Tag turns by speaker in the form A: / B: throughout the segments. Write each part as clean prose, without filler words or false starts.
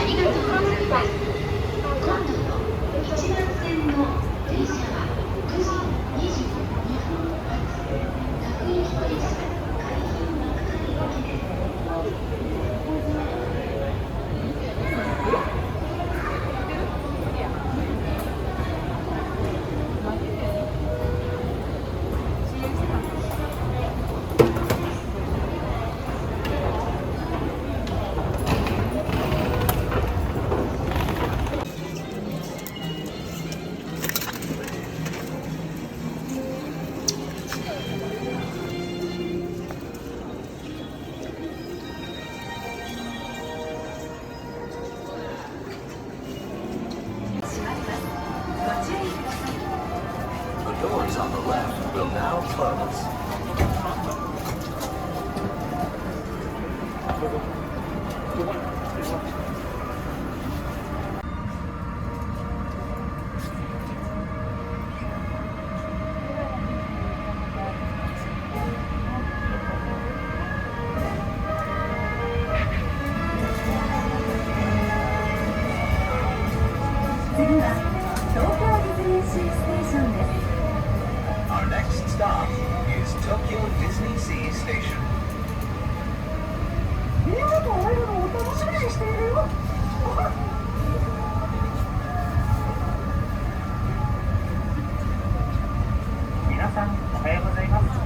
A: ありがとうございます。今度の1番線の電車は9時22分発各駅停車海浜幕張駅です。
B: Doors on the left will now close.
C: 次は東京ディズニーシーステーションです。
B: Our next stop is Tokyo Disney Sea Station.
C: みんなと会えるのを楽しみにしているよ。皆さんおはようございます。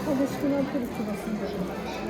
C: 激しくなってる気がするんだけど。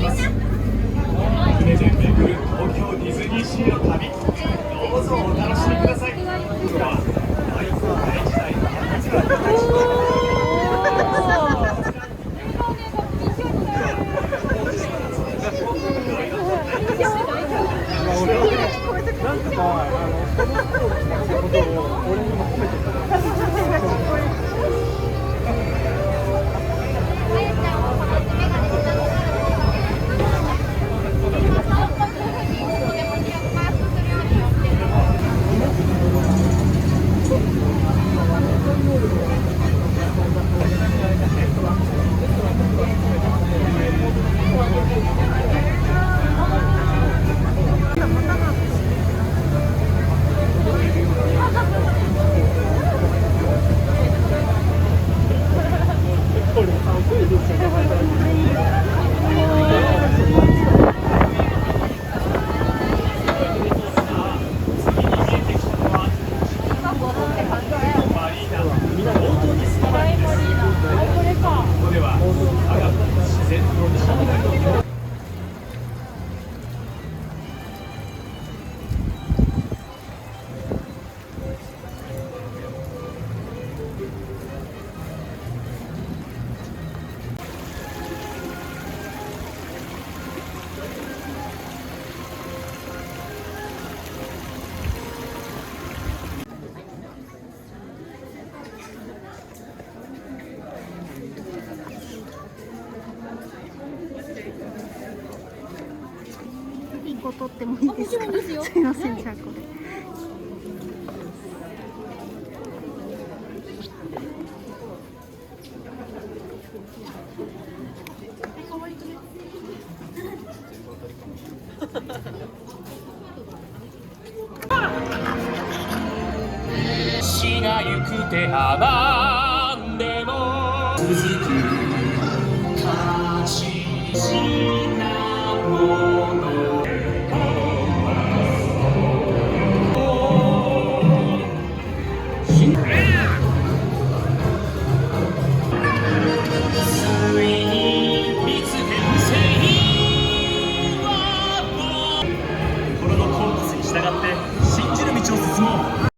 D: します。船で巡る東京ディズニーシーの旅、どうぞお楽しみください。今日は大航海時代なぜか大事なんとかこの服を着たことを俺にも褒めてくれ
E: 1個取ってもいいですか？すいません、じゃあこれ。
D: 死がゆくてあなんでも続く価値なものついに見つける正義は心のコンパスに従って信じる道を進もう。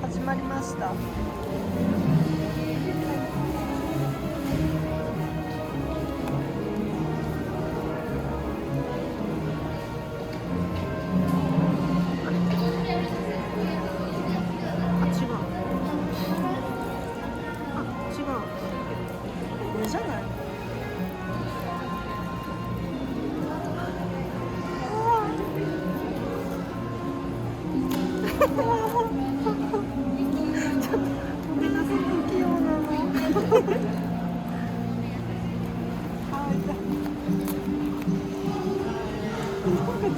E: 始まりました。これじゃない？ちょっとごめんなさい、不器用なの。なんか違う。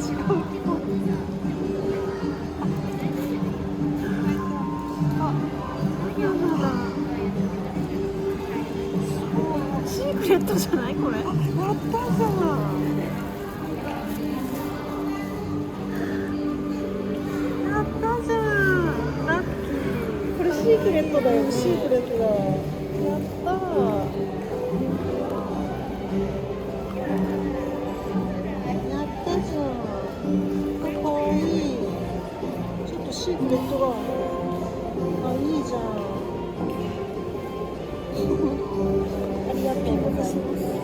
E: シークレットじゃないこれ？やったじゃん。やったじゃん。ラッキー。これシークレットだよ。シークレットだ。やったー。やったじゃん。かわいい。ちょっとシークレットが。あ、いいじゃん。ありがとうございます。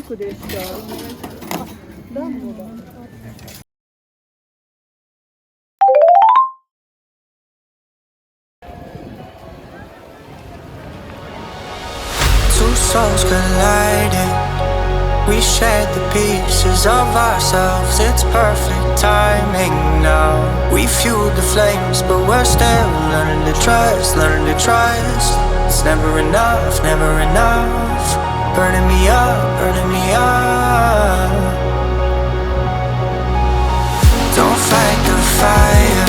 E: クです。じゃあ、あ、ランボだ。
F: Two souls colliding. We shared the pieces of ourselves. It's perfect timing now. We fueled the flames, but we're still learning to trust, learning to trust. It's never enough, never enough. Burning me up, burning me up. Don't fight the fire.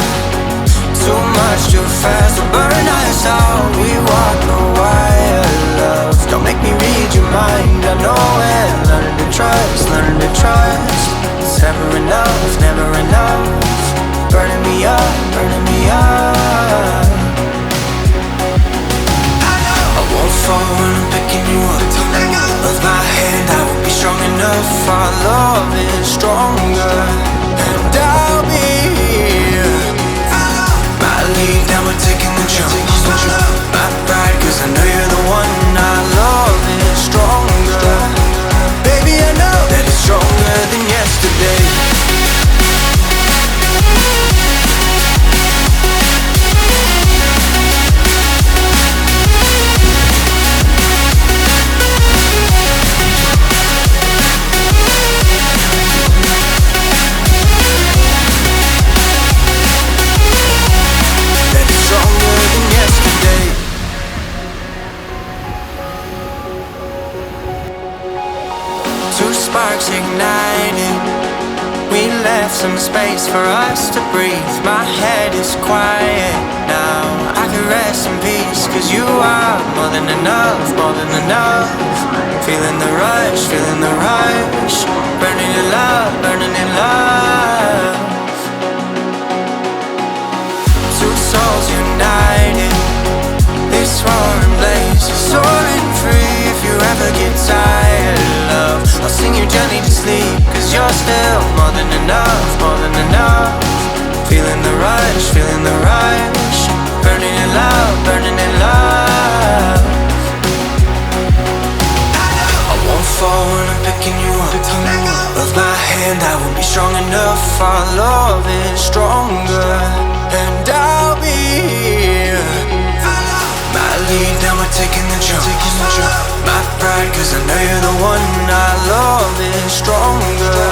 F: Too much, too fast, will burn us out. We walk the wire, love. Don't make me read your mind, I know it. Learning to trust, learning to trust. It's never enough, never enough. Burning me up, burning me up. I won't fall when I'm picking you up. Of my hand, I won't be strong enough. Our love is stronger, and I'll be here. My lead, now we're taking the jump. My pride, cause I know you're the one. Our love is stronger. Baby, I know that it's stronger than yesterday. Two sparks ignited. We left some space for us to breathe. My head is quiet now. I can rest in peace, cause you are more than enough, more than enough. Feeling the rush, feeling the rush. Burning in love, burning in love. Two souls united. This roaring blaze is soaring free. If you ever get tired, love, I'll sing you gently to sleep, cause you're still more than enough, more than enough. Feeling the rush, feeling the rush. Burning in love, burning in love. I won't fall when I'm picking you up. Of my hand, I won't be strong enough. Our love is stronger, and I'll be here. My lead, now we're taking the jump. My pride, cause I know you're the one. Our love is stronger,